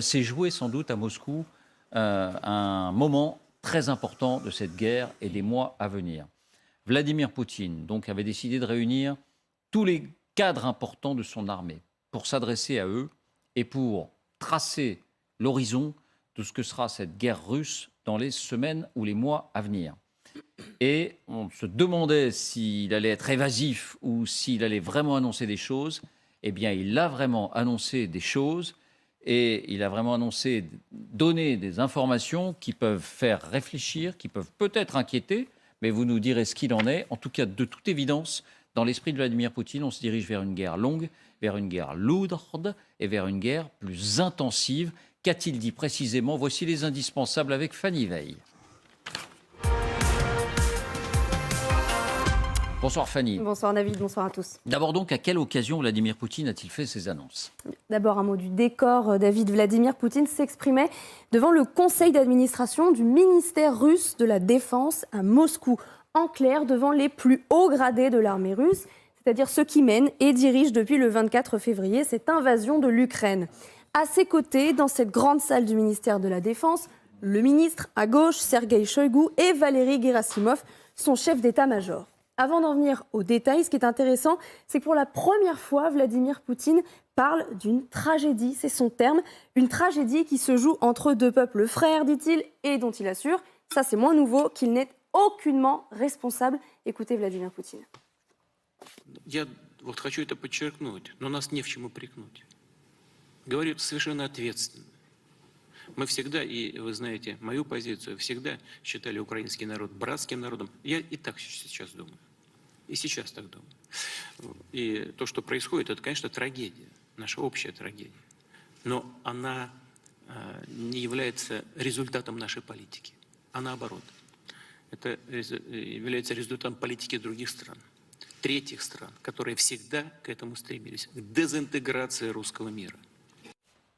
s'est joué sans doute à Moscou un moment très important de cette guerre et des mois à venir. Vladimir Poutine donc, avait décidé de réunir tous les cadres importants de son armée pour s'adresser à eux et pour tracer l'horizon de ce que sera cette guerre russe dans les semaines ou les mois à venir. Et on se demandait s'il allait être évasif ou s'il allait vraiment annoncer des choses. Eh bien, il a vraiment annoncé des choses et il a vraiment annoncé, donner des informations qui peuvent faire réfléchir, qui peuvent peut-être inquiéter, mais vous nous direz ce qu'il en est. En tout cas, de toute évidence, dans l'esprit de Vladimir Poutine, on se dirige vers une guerre longue, vers une guerre lourde et vers une guerre plus intensive. Qu'a-t-il dit précisément? Voici les indispensables avec Fanny Veil. Bonsoir Fanny. Bonsoir David, bonsoir à tous. D'abord donc, à quelle occasion Vladimir Poutine a-t-il fait ces annonces? D'abord un mot du décor. David, Vladimir Poutine s'exprimait devant le conseil d'administration du ministère russe de la Défense à Moscou. En clair, devant les plus hauts gradés de l'armée russe, c'est-à-dire ceux qui mènent et dirigent depuis le 24 février cette invasion de l'Ukraine. À ses côtés, dans cette grande salle du ministère de la Défense, le ministre à gauche, Sergueï Shoigu, et Valéry Gerasimov, son chef d'état-major. Avant d'en venir aux détails, ce qui est intéressant, c'est que pour la première fois, Vladimir Poutine parle d'une tragédie, c'est son terme, une tragédie qui se joue entre deux peuples frères, dit-il, et dont il assure, ça c'est moins nouveau, qu'il n'est aucunement responsable. Écoutez Vladimir Poutine. Я вот хочу это подчеркнуть, но нас не в чем упрекнуть. Говорю совершенно ответственно. Мы всегда, и вы знаете мою позицию, всегда считали украинский народ братским народом. Я и так сейчас думаю. И сейчас так думаю. И то, что происходит, это, конечно, трагедия, наша общая трагедия. Но она не является результатом нашей политики, а наоборот. Это является результатом политики других стран, третьих стран, которые всегда к этому стремились, к дезинтеграции русского мира.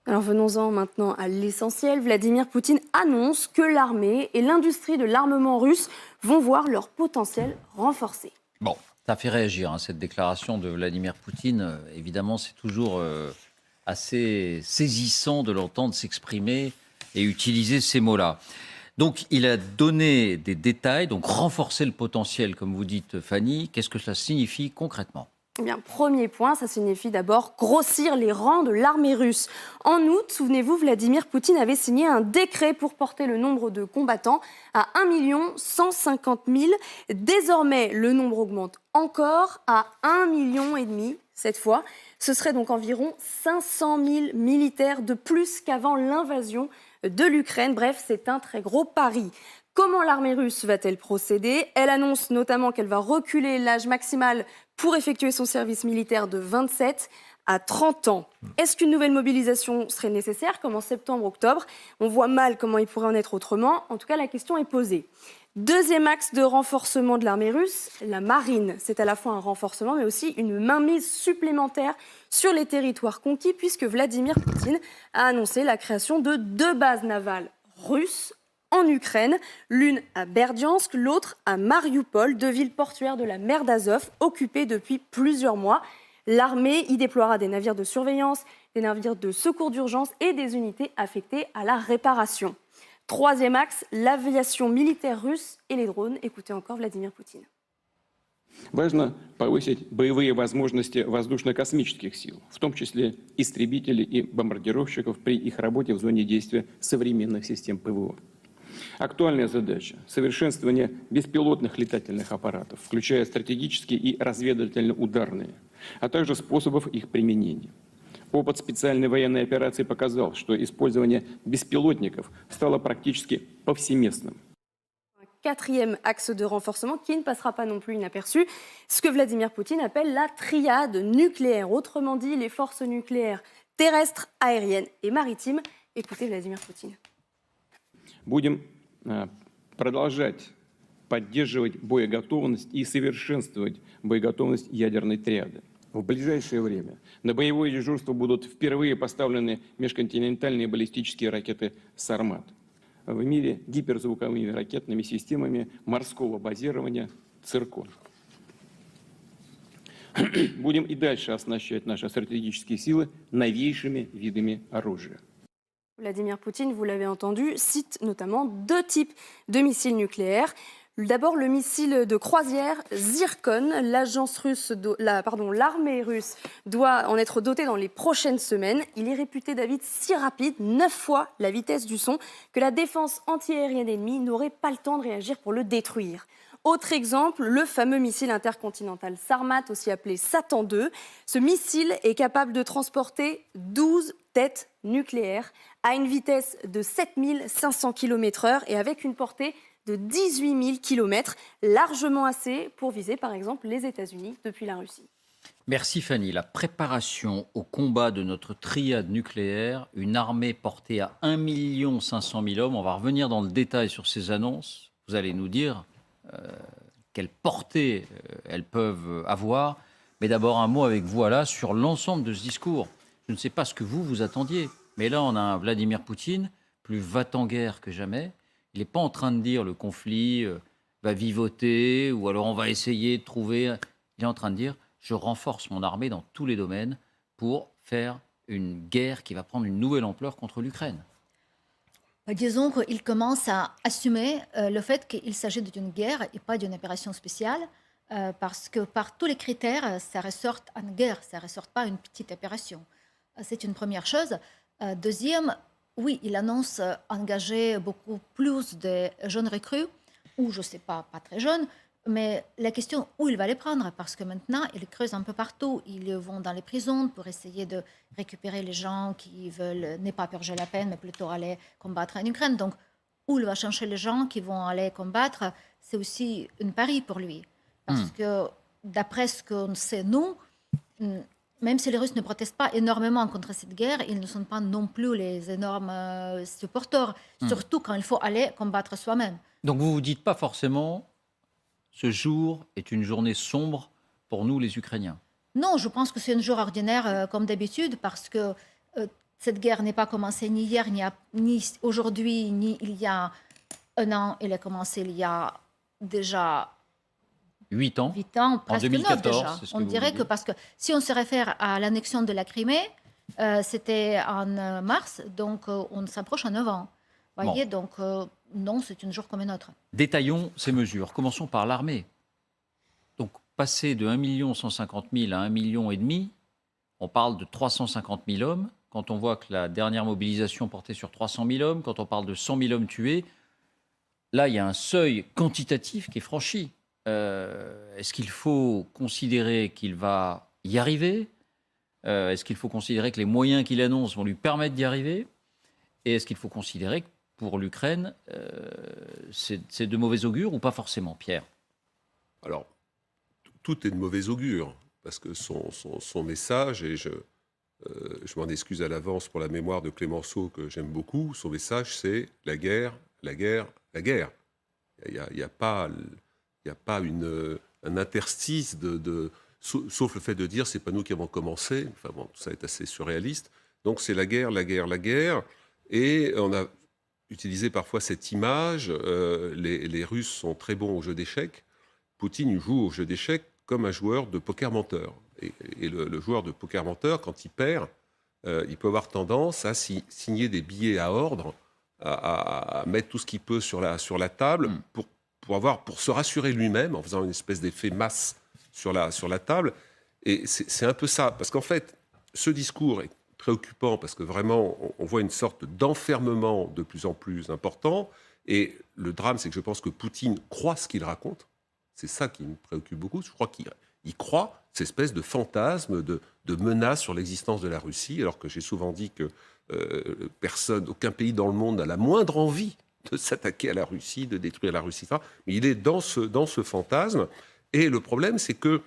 Alors venons-en maintenant à l'essentiel. Vladimir Poutine annonce que l'armée et l'industrie de l'armement russe vont voir leur potentiel renforcé. Bon, ça fait réagir, hein, cette déclaration de Vladimir Poutine. Évidemment, c'est toujours assez saisissant de l'entendre s'exprimer et utiliser ces mots-là. Donc, il a donné des détails, donc renforcer le potentiel, comme vous dites, Fanny. Qu'est-ce que cela signifie concrètement? Eh bien, premier point, ça signifie d'abord grossir les rangs de l'armée russe. En août, souvenez-vous, Vladimir Poutine avait signé un décret pour porter le nombre de combattants à 1 150 000. Désormais, le nombre augmente encore à 1,5 million cette fois. Ce serait donc environ 500 000 militaires de plus qu'avant l'invasion de l'Ukraine. Bref, c'est un très gros pari. Comment l'armée russe va-t-elle procéder? Elle annonce notamment qu'elle va reculer l'âge maximal pour effectuer son service militaire de 27 à 30 ans. Est-ce qu'une nouvelle mobilisation serait nécessaire, comme en septembre-octobre? On voit mal comment il pourrait en être autrement. En tout cas, la question est posée. Deuxième axe de renforcement de l'armée russe, la marine. C'est à la fois un renforcement, mais aussi une mainmise supplémentaire sur les territoires conquis, puisque Vladimir Poutine a annoncé la création de 2 bases navales russes en Ukraine, l'une à Berdiansk, l'autre à Mariupol, 2 villes portuaires de la mer d'Azov, occupées depuis plusieurs mois. L'armée y déploiera des navires de surveillance, des navires de secours d'urgence et des unités affectées à la réparation. Troisième axe, l'aviation militaire russe et les drones. Écoutez encore Vladimir Poutine. Важно повысить боевые возможности воздушно-космических сил, в том числе истребителей и бомбардировщиков при их работе в зоне действия современных систем ПВО. Актуальная задача – совершенствование беспилотных летательных аппаратов, включая стратегические и разведывательно-ударные, а также способов их применения. Опыт специальной военной операции показал, что использование беспилотников стало практически повсеместным. Quatrième axe de renforcement qui ne passera pas non plus inaperçu, ce que Vladimir Poutine appelle la triade nucléaire, autrement dit les forces nucléaires terrestres, aériennes et maritimes. Écoutez Vladimir Poutine. Будем продолжать поддерживать боеготовность и совершенствовать боеготовность ядерной триады. В ближайшее время на боевое дежурство будут впервые поставлены межконтинентальные баллистические ракеты «Сармат». В мире гиперзвуковыми ракетными системами морского базирования «Циркон». Будем и дальше оснащать наши стратегические силы новейшими видами оружия. Vladimir Poutine, vous l'avez entendu, cite notamment 2 types de missiles nucléaires. D'abord, le missile de croisière Zircon. L'armée russe doit en être dotée dans les prochaines semaines. Il est réputé, David, si rapide, 9 fois la vitesse du son, que la défense antiaérienne ennemie n'aurait pas le temps de réagir pour le détruire. Autre exemple, le fameux missile intercontinental Sarmat, aussi appelé Satan II. Ce missile est capable de transporter 12 têtes nucléaires à une vitesse de 7500 km/h et avec une portée de 18 000 km, largement assez pour viser par exemple les États-Unis depuis la Russie. Merci Fanny. La préparation au combat de notre triade nucléaire, une armée portée à 1 500 000 hommes. On va revenir dans le détail sur ces annonces. Vous allez nous dire quelle portée elles peuvent avoir. Mais d'abord un mot avec vous, Ala, sur l'ensemble de ce discours. Je ne sais pas ce que vous attendiez, mais là on a un Vladimir Poutine plus va-t-en-guerre que jamais. Il n'est pas en train de dire le conflit va vivoter ou alors on va essayer de trouver... Il est en train de dire je renforce mon armée dans tous les domaines pour faire une guerre qui va prendre une nouvelle ampleur contre l'Ukraine. Disons qu'il commence à assumer le fait qu'il s'agit d'une guerre et pas d'une opération spéciale, parce que par tous les critères, ça ressort en guerre, ça ne ressort pas une petite opération. C'est une première chose. Deuxième, oui, il annonce engager beaucoup plus de jeunes recrues, ou je ne sais pas, pas très jeunes, mais la question où il va les prendre, parce que maintenant, ils creusent un peu partout. Ils vont dans les prisons pour essayer de récupérer les gens qui veulent ne pas purger la peine, mais plutôt aller combattre en Ukraine. Donc, où il va chercher les gens qui vont aller combattre, c'est aussi un pari pour lui. Parce que, d'après ce qu'on sait, nous, même si les Russes ne protestent pas énormément contre cette guerre, ils ne sont pas non plus les énormes supporters, surtout quand il faut aller combattre soi-même. Donc vous ne vous dites pas forcément... Ce jour est une journée sombre pour nous, les Ukrainiens. Non, je pense que c'est un jour ordinaire, comme d'habitude, parce que cette guerre n'est pas commencée ni hier, ni aujourd'hui, ni il y a un an. Elle a commencé il y a déjà 8 ans. 8 ans, presque en 2014, 9 déjà. c'est ce que On dirait que parce que si on se réfère à l'annexion de la Crimée, c'était en mars, donc on s'approche en 9 ans. Vous voyez, donc non, c'est un jour comme un autre. Détaillons ces mesures. Commençons par l'armée. Donc, passer de 1 150 000 à 1,5 million, on parle de 350 000 hommes. Quand on voit que la dernière mobilisation portait sur 300 000 hommes, quand on parle de 100 000 hommes tués, là, il y a un seuil quantitatif qui est franchi. Est-ce qu'il faut considérer qu'il va y arriver ? Est-ce qu'il faut considérer que les moyens qu'il annonce vont lui permettre d'y arriver ? Et est-ce qu'il faut considérer que pour l'Ukraine, c'est de mauvais augure ou pas forcément, Pierre ? Alors, tout est de mauvais augure, parce que son message, et je m'en excuse à l'avance pour la mémoire de Clémenceau, que j'aime beaucoup, son message, c'est la guerre, la guerre, la guerre. Il n'y a pas un interstice, sauf le fait de dire, c'est pas nous qui avons commencé. Enfin bon, tout ça est assez surréaliste. Donc c'est la guerre, la guerre, la guerre. Et on a utilisé parfois cette image, les Russes sont très bons au jeu d'échecs. Poutine joue au jeu d'échecs comme un joueur de poker menteur. Et le joueur de poker menteur, quand il perd, il peut avoir tendance à signer des billets à ordre, à mettre tout ce qu'il peut sur la table pour se rassurer lui-même en faisant une espèce d'effet masse sur la table. Et c'est un peu ça. Parce qu'en fait, ce discours est préoccupant parce que vraiment, on voit une sorte d'enfermement de plus en plus important. Et le drame, c'est que je pense que Poutine croit ce qu'il raconte. C'est ça qui me préoccupe beaucoup. Je crois qu'il croit cette espèce de fantasme, de menace sur l'existence de la Russie, alors que j'ai souvent dit que aucun pays dans le monde n'a la moindre envie de s'attaquer à la Russie, de détruire la Russie. Mais il est dans ce fantasme. Et le problème, c'est que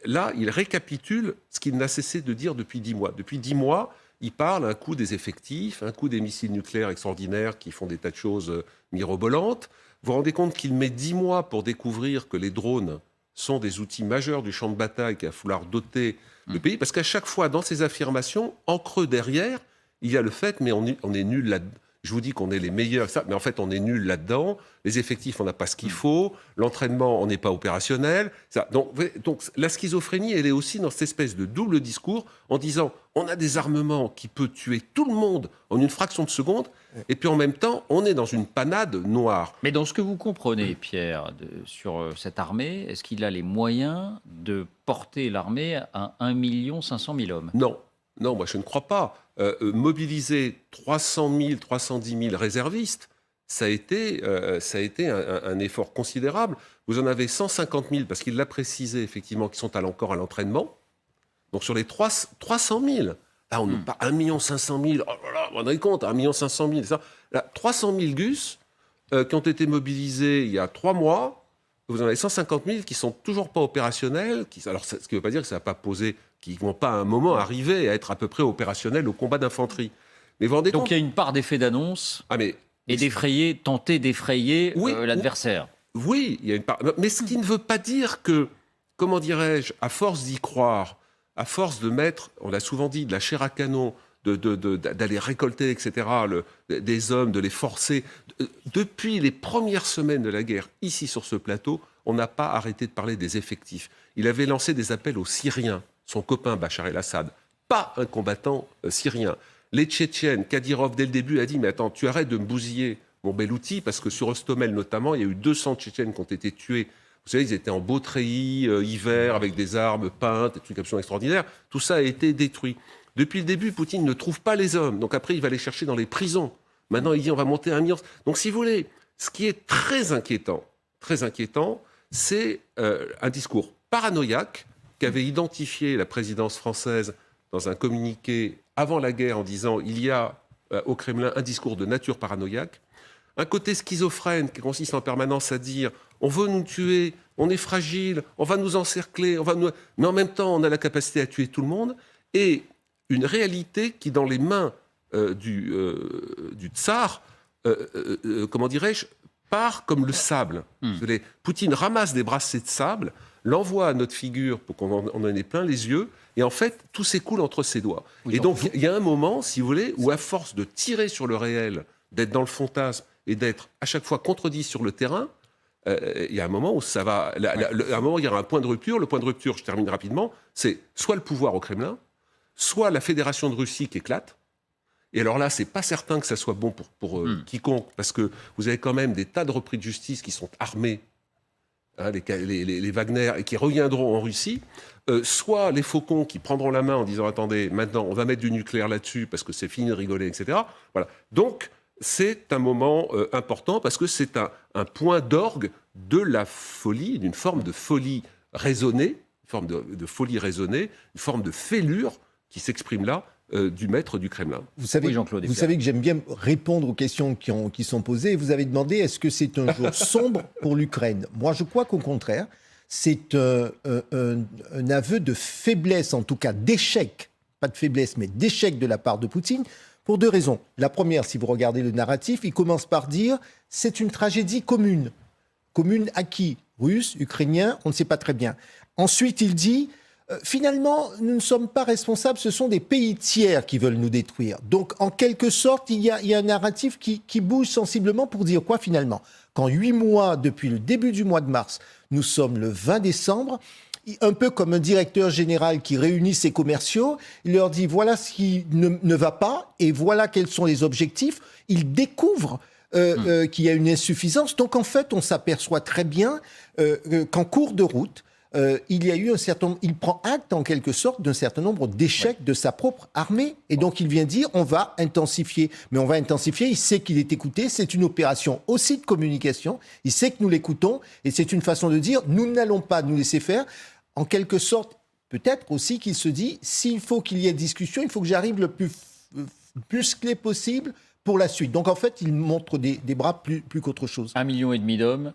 là, il récapitule ce qu'il n'a cessé de dire depuis 10 mois. Depuis 10 mois, il parle un coup des effectifs, un coup des missiles nucléaires extraordinaires qui font des tas de choses mirobolantes. Vous vous rendez compte qu'il met 10 mois pour découvrir que les drones sont des outils majeurs du champ de bataille qu'il va falloir doter le pays. Parce qu'à chaque fois, dans ces affirmations, en creux derrière, il y a le fait, mais on est nul là. je vous dis qu'on est les meilleurs, ça, mais en fait, on est nuls là-dedans. Les effectifs, on n'a pas ce qu'il faut. L'entraînement, on n'est pas opérationnel. Ça, donc, la schizophrénie, elle est aussi dans cette espèce de double discours en disant on a des armements qui peuvent tuer tout le monde en une fraction de seconde, et puis en même temps, on est dans une panade noire. Mais dans ce que vous comprenez, Pierre, sur cette armée, est-ce qu'il a les moyens de porter l'armée à 1 500 000 hommes? Non, moi je ne crois pas. Mobiliser 300 000, 310 000 réservistes, ça a été un effort considérable. Vous en avez 150 000, parce qu'il l'a précisé effectivement, qui sont encore à l'entraînement. Donc sur les 300 000, là on n'a pas 1 500 000, oh là là, vous vous rendez compte, 1 500 000, ça. Là, 300 000 GUS qui ont été mobilisés il y a 3 mois. Vous en avez 150 000 qui ne sont toujours pas opérationnels. Alors, ce qui ne veut pas dire que ça ne va pas poser, qu'ils ne vont pas à un moment arriver à être à peu près opérationnels au combat d'infanterie. Mais vous vous rendez compte ? Donc il y a une part d'effet d'annonce mais et tenter d'effrayer Oui, l'adversaire. Oui, il y a une part. Mais ce qui ne veut pas dire que, comment dirais-je, à force d'y croire, à force de mettre, on l'a souvent dit, de la chair à canon, d'aller récolter, etc., des hommes, de les forcer. Depuis les premières semaines de la guerre, ici sur ce plateau, on n'a pas arrêté de parler des effectifs. Il avait lancé des appels aux Syriens, son copain Bachar el-Assad, pas un combattant syrien. Les Tchétchènes, Kadyrov, dès le début, a dit « Mais attends, tu arrêtes de me bousiller mon bel outil », parce que sur Hostomel, notamment, il y a eu 200 Tchétchènes qui ont été tués. Vous savez, ils étaient en beau treillis, hiver, avec des armes peintes, des trucs absolument extraordinaires. Tout ça a été détruit. Depuis le début, Poutine ne trouve pas les hommes. Donc après, il va les chercher dans les prisons. Maintenant, il dit on va monter à 1 million. Donc si vous voulez, ce qui est très inquiétant, c'est un discours paranoïaque qu'avait identifié la présidence française dans un communiqué avant la guerre en disant il y a au Kremlin un discours de nature paranoïaque. Un côté schizophrène qui consiste en permanence à dire on veut nous tuer, on est fragile, on va nous encercler, mais en même temps, on a la capacité à tuer tout le monde. Et une réalité qui, dans les mains du tsar, comment dirais-je, part comme le sable. Poutine ramasse des bracelets de sable, l'envoie à notre figure pour qu'on en ait plein les yeux, et en fait, tout s'écoule entre ses doigts. Oui, et donc, il y a un moment, si vous voulez, où à force de tirer sur le réel, d'être dans le fantasme et d'être à chaque fois contredit sur le terrain, il y a un moment où ça va... à un moment, il y aura un point de rupture. Le point de rupture, je termine rapidement, c'est soit le pouvoir au Kremlin, soit la Fédération de Russie qui éclate. Et alors là, c'est pas certain que ça soit bon pour quiconque, parce que vous avez quand même des tas de repris de justice qui sont armés, hein, les Wagner, et qui reviendront en Russie, soit les faucons qui prendront la main en disant « Attendez, maintenant, on va mettre du nucléaire là-dessus, parce que c'est fini de rigoler, etc. » Voilà. Donc, c'est un moment important, parce que c'est un point d'orgue de la folie, d'une forme de folie raisonnée, une forme de folie raisonnée, une forme de fêlure qui s'exprime là, du maître du Kremlin. Vous savez, Jean-Claude vous savez que j'aime bien répondre aux questions qui sont posées. Et vous avez demandé, est-ce que c'est un jour sombre pour l'Ukraine ? Moi, je crois qu'au contraire, c'est un aveu de faiblesse, en tout cas d'échec, pas de faiblesse, mais d'échec de la part de Poutine, pour 2 raisons. La première, si vous regardez le narratif, il commence par dire « c'est une tragédie commune ». Commune à qui ? Russes, Ukrainiens, on ne sait pas très bien. Ensuite, il dit finalement, nous ne sommes pas responsables, ce sont des pays tiers qui veulent nous détruire. Donc, en quelque sorte, il y a un narratif qui bouge sensiblement pour dire quoi finalement ? Qu'en 8 mois, depuis le début du mois de mars, nous sommes le 20 décembre, un peu comme un directeur général qui réunit ses commerciaux, il leur dit voilà ce qui ne va pas et voilà quels sont les objectifs. Il découvre qu'il y a une insuffisance. Donc, en fait, on s'aperçoit très bien qu'en cours de route, il y a eu il prend acte en quelque sorte d'un certain nombre d'échecs de sa propre armée. Et donc il vient dire on va intensifier. Mais on va intensifier, il sait qu'il est écouté, c'est une opération aussi de communication, il sait que nous l'écoutons et c'est une façon de dire nous n'allons pas nous laisser faire. En quelque sorte, peut-être aussi qu'il se dit s'il faut qu'il y ait discussion, il faut que j'arrive le plus musclé possible pour la suite. Donc en fait, il montre des bras plus qu'autre chose. 1,5 million d'hommes.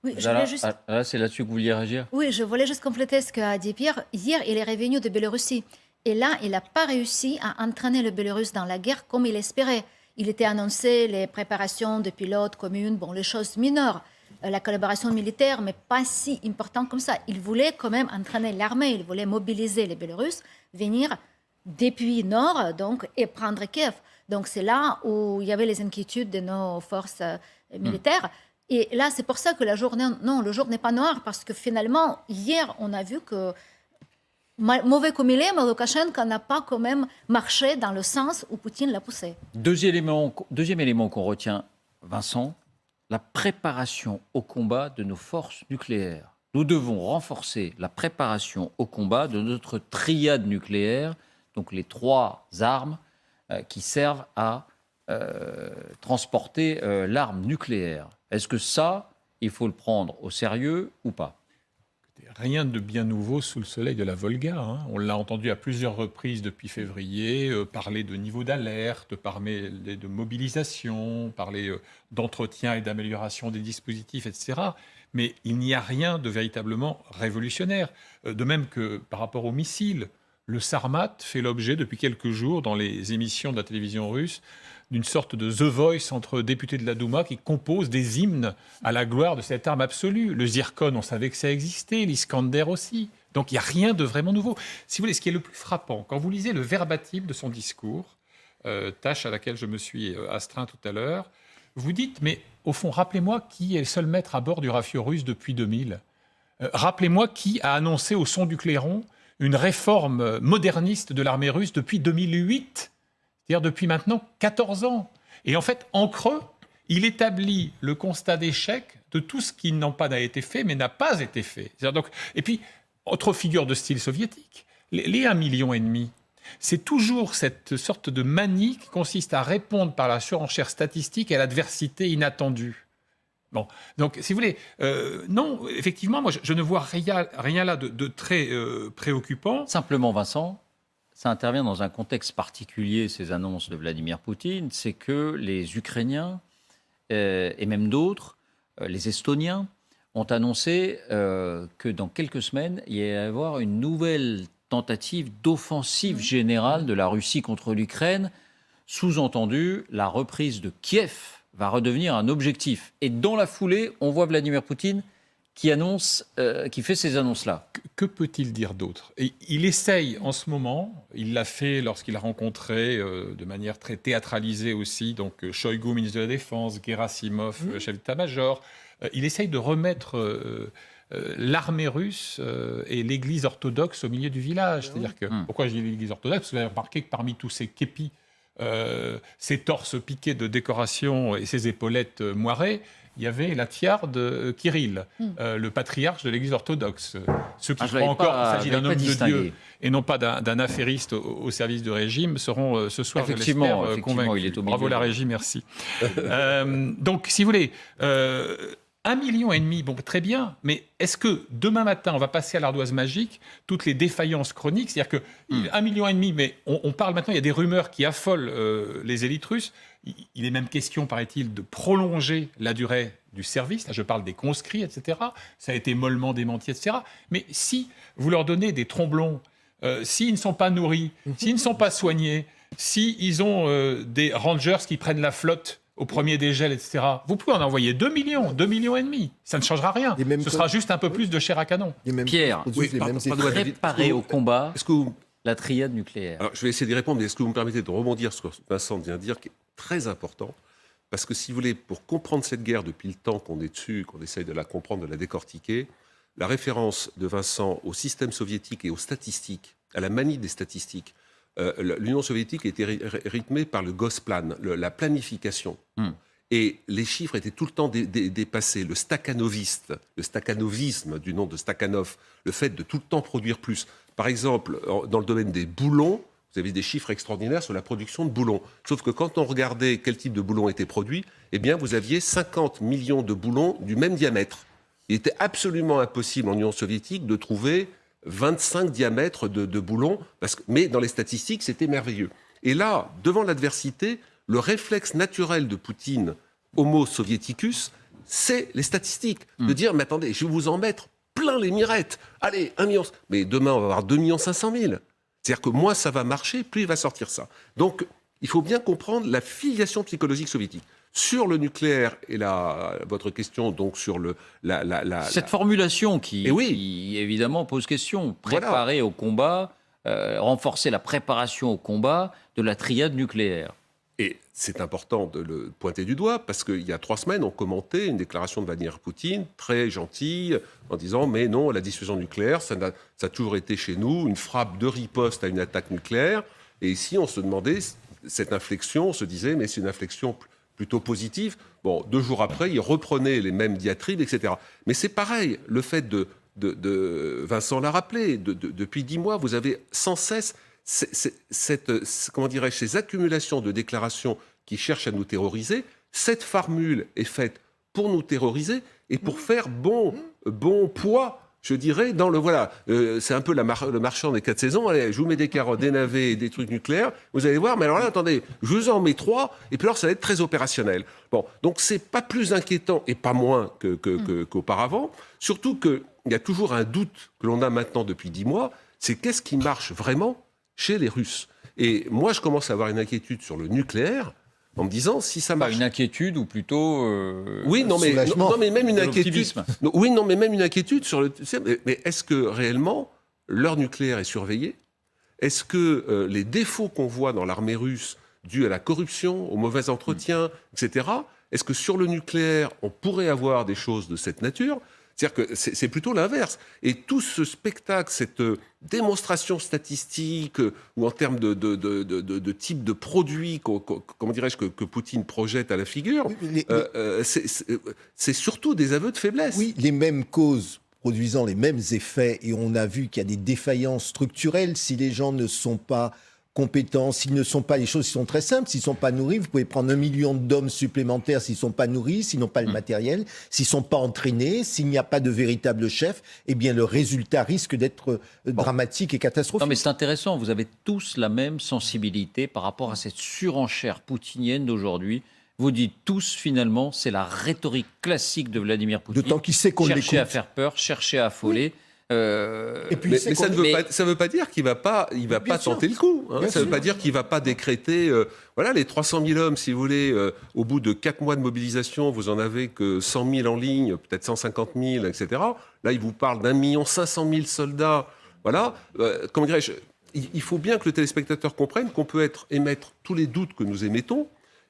Oui, je voulais juste... c'est là-dessus que vous vouliez réagir ? Oui, je voulais juste compléter ce qu'a dit Pierre. Hier, il est revenu de Biélorussie. Et là, il n'a pas réussi à entraîner le Bélarus dans la guerre comme il espérait. Il était annoncé les préparations de pilotes communes, les choses mineures. La collaboration militaire, mais pas si importante comme ça. Il voulait quand même entraîner l'armée, il voulait mobiliser les Bélarusses, venir depuis Nord donc, et prendre Kiev. Donc c'est là où il y avait les inquiétudes de nos forces militaires. Et là, c'est pour ça que le jour n'est pas noir, parce que finalement, hier, on a vu que, mauvais comme il est, mais Loukachenko n'a pas quand même marché dans le sens où Poutine l'a poussé. Deuxième élément qu'on retient, Vincent, la préparation au combat de nos forces nucléaires. Nous devons renforcer la préparation au combat de notre triade nucléaire, donc les 3 armes qui servent à transporter l'arme nucléaire. Est-ce que ça, il faut le prendre au sérieux ou pas ? Rien de bien nouveau sous le soleil de la Volga. Hein. On l'a entendu à plusieurs reprises depuis février, parler de niveau d'alerte, parler de mobilisation, parler d'entretien et d'amélioration des dispositifs, etc. Mais il n'y a rien de véritablement révolutionnaire. De même que par rapport aux missiles, le Sarmat fait l'objet depuis quelques jours dans les émissions de la télévision russe d'une sorte de The Voice entre députés de la Douma qui composent des hymnes à la gloire de cette arme absolue. Le Zircon, on savait que ça existait, l'Iskander aussi. Donc il n'y a rien de vraiment nouveau. Si vous voulez, ce qui est le plus frappant, quand vous lisez le verbatim de son discours, tâche à laquelle je me suis astreint tout à l'heure, vous dites, mais au fond, rappelez-moi qui est le seul maître à bord du Rafio russe depuis 2000. Rappelez-moi qui a annoncé au son du clairon une réforme moderniste de l'armée russe depuis 2008. C'est-à-dire depuis maintenant 14 ans. Et en fait, en creux, il établit le constat d'échec de tout ce qui n'a pas été fait, mais n'a pas été fait. Donc, et puis, autre figure de style soviétique, les 1,5 million, c'est toujours cette sorte de manie qui consiste à répondre par la surenchère statistique à l'adversité inattendue. Bon, donc, si vous voulez, non, effectivement, moi, je ne vois rien là de très préoccupant. Simplement, Vincent, ça intervient dans un contexte particulier, ces annonces de Vladimir Poutine, c'est que les Ukrainiens et même d'autres, les Estoniens, ont annoncé que dans quelques semaines, il y allait y avoir une nouvelle tentative d'offensive générale de la Russie contre l'Ukraine. Sous-entendu, la reprise de Kiev va redevenir un objectif. Et dans la foulée, on voit Vladimir Poutine qui fait ces annonces-là. Que peut-il dire d'autre ? Et il essaye en ce moment, il l'a fait lorsqu'il a rencontré de manière très théâtralisée aussi, donc Shoigu, ministre de la Défense, Gerasimov, chef d'état-major, il essaye de remettre l'armée russe et l'église orthodoxe au milieu du village. C'est-à-dire que, pourquoi je dis l'église orthodoxe ? Parce que vous avez remarqué que parmi tous ces képis, ces torses piqués de décoration et ces épaulettes moirées, il y avait la tiare Kirill, le patriarche de l'Église orthodoxe. Ceux qui croient encore qu'il s'agit d'un homme de Dieu et non pas d'un affairiste au service du régime seront ce soir, je l'espère, convaincus. Il est au Bravo la régie, merci. Donc, si vous voulez, 1,5 million, bon, très bien, mais est-ce que demain matin, on va passer à l'ardoise magique toutes les défaillances chroniques ? C'est-à-dire que 1,5 million, mais on parle maintenant, il y a des rumeurs qui affolent les élites russes. Il est même question, paraît-il, de prolonger la durée du service. Là, je parle des conscrits, etc. Ça a été mollement démenti, etc. Mais si vous leur donnez des tromblons, s'ils ne sont pas nourris, s'ils ne sont pas soignés, s'ils ont des rangers qui prennent la flotte au premier dégel, etc., vous pouvez en envoyer 2 millions, 2,5 millions. Ça ne changera rien. Ce sera juste un peu plus de chair à canon. Pierre, préparer au combat la triade nucléaire. Alors, je vais essayer d'y répondre, mais est-ce que vous me permettez de rebondir sur ce que Vincent vient de dire, qui est très important, parce que si vous voulez, pour comprendre cette guerre depuis le temps qu'on est dessus, qu'on essaye de la comprendre, de la décortiquer, la référence de Vincent au système soviétique et aux statistiques, à la manie des statistiques, l'Union soviétique était rythmée par le Gosplan, la planification. Et les chiffres étaient tout le temps dépassés. Le stakhanovisme du nom de Stakhanov, le fait de tout le temps produire plus. Par exemple, dans le domaine des boulons, vous avez des chiffres extraordinaires sur la production de boulons. Sauf que quand on regardait quel type de boulons était produit, eh bien, vous aviez 50 millions de boulons du même diamètre. Il était absolument impossible en Union soviétique de trouver 25 diamètres de boulons, mais dans les statistiques, c'était merveilleux. Et là, devant l'adversité, le réflexe naturel de Poutine, homo soviéticus, c'est les statistiques. De dire, mais attendez, je vais vous en mettre plein les mirettes. Allez, 1 million. Mais demain, on va avoir 2 500 000. C'est-à-dire que moins ça va marcher, plus il va sortir ça. Donc, il faut bien comprendre la filiation psychologique soviétique. Sur le nucléaire, et votre question donc sur cette formulation qui évidemment pose question. Préparer au combat, renforcer la préparation au combat de la triade nucléaire. c'est important de le pointer du doigt, parce qu'il y a 3 semaines, on commentait une déclaration de Vladimir Poutine, très gentille, en disant « mais non, la dissuasion nucléaire, ça a toujours été chez nous une frappe de riposte à une attaque nucléaire ». Et ici, on se demandait, cette inflexion, on se disait « mais c'est une inflexion plutôt positive ». Bon, 2 jours après, il reprenait les mêmes diatribes, etc. Mais c'est pareil, le fait Vincent l'a rappelé, depuis 10 mois, vous avez sans cesse comment dirais-je, ces accumulations de déclarations qui cherchent à nous terroriser. Cette formule est faite pour nous terroriser et pour faire bon poids, je dirais, dans le... Voilà, c'est un peu le marchand des 4 saisons. Allez, je vous mets des carottes, des navets et des trucs nucléaires. Vous allez voir, mais alors là, attendez, je vous en mets 3, et puis alors ça va être très opérationnel. Bon, donc c'est pas plus inquiétant, et pas moins qu'auparavant. Surtout qu'il y a toujours un doute que l'on a maintenant depuis 10 mois, c'est qu'est-ce qui marche vraiment chez les Russes. Et moi, je commence à avoir une inquiétude sur le nucléaire, en me disant si ça marche. Pas une inquiétude ou plutôt oui, non, mais même une inquiétude. Oui, non, mais même une inquiétude sur le. Mais est-ce que réellement leur nucléaire est surveillé? Est-ce que les défauts qu'on voit dans l'armée russe, dus à la corruption, au mauvais entretien, etc. Est-ce que sur le nucléaire, on pourrait avoir des choses de cette nature? C'est-à-dire que c'est plutôt l'inverse. Et tout ce spectacle, cette démonstration statistique, ou en termes de type de produit, comment dirais-je, que Poutine projette à la figure, c'est surtout des aveux de faiblesse. Oui, les mêmes causes produisant les mêmes effets, et on a vu qu'il y a des défaillances structurelles si les gens ne sont pas compétents, s'ils ne sont pas, les choses sont très simples, s'ils ne sont pas nourris, vous pouvez prendre 1 million d'hommes supplémentaires s'ils ne sont pas nourris, s'ils n'ont pas le matériel, s'ils ne sont pas entraînés, s'il n'y a pas de véritable chef, eh bien le résultat risque d'être dramatique et catastrophique. Non mais c'est intéressant, vous avez tous la même sensibilité par rapport à cette surenchère poutinienne d'aujourd'hui. Vous dites tous, finalement, c'est la rhétorique classique de Vladimir Poutine. D'autant qu'il sait qu'on l'écoute. Chercher à faire peur, chercher à affoler. Oui. Et puis, mais ça ne veut pas dire qu'il va pas tenter le coup. Hein. Ça ne veut pas dire qu'il ne va pas décréter les 300 000 hommes, si vous voulez, au bout de 4 mois de mobilisation, vous en avez que 100 000 en ligne, peut-être 150 000, etc. Là, il vous parle d'1 500 000 soldats. Voilà. Comment dirais-je, il faut bien que le téléspectateur comprenne qu'on peut émettre tous les doutes que nous émettons,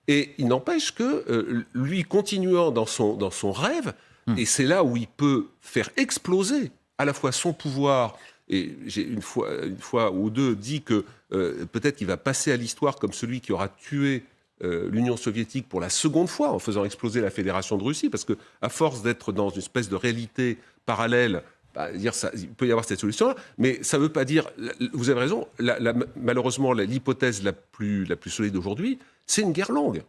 et il n'empêche que lui, continuant dans son rêve, et c'est là où il peut faire exploser à la fois son pouvoir, et j'ai une fois ou deux dit que peut-être qu'il va passer à l'histoire comme celui qui aura tué l'Union soviétique pour la seconde fois en faisant exploser la Fédération de Russie, parce qu'à force d'être dans une espèce de réalité parallèle, il peut y avoir cette solution-là, mais ça ne veut pas dire, vous avez raison, malheureusement l'hypothèse la plus solide aujourd'hui, c'est une guerre longue.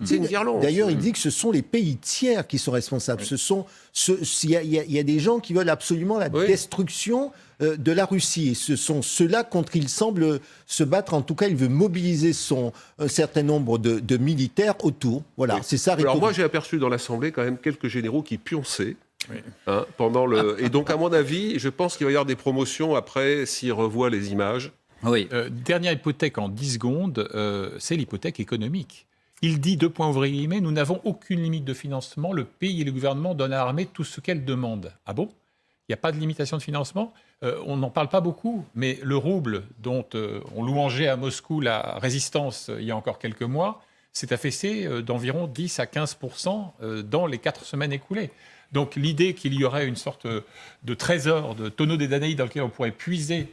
C'est une guerre longue. D'ailleurs, il dit que ce sont les pays tiers qui sont responsables. Il y a des gens qui veulent absolument la destruction de la Russie. Et ce sont ceux-là contre qui il semble se battre. En tout cas, il veut mobiliser un certain nombre de militaires autour. Voilà, c'est ça. Alors moi, j'ai aperçu dans l'Assemblée quand même quelques généraux qui pionçaient. Pendant et donc, à mon avis, je pense qu'il va y avoir des promotions après s'ils revoient les images. Oui. Dernière hypothèque en 10 secondes, c'est l'hypothèque économique. Il dit, nous n'avons aucune limite de financement, le pays et le gouvernement donnent à l'armée tout ce qu'elle demande. Ah bon? Il n'y a pas de limitation de financement? On n'en parle pas beaucoup, mais le rouble dont on louangeait à Moscou la résistance il y a encore quelques mois, s'est affaissé d'environ 10 à 15% dans les 4 semaines écoulées. Donc l'idée qu'il y aurait une sorte de trésor, de tonneau des Danaïdes dans lequel on pourrait puiser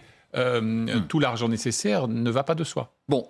tout l'argent nécessaire ne va pas de soi. Bon.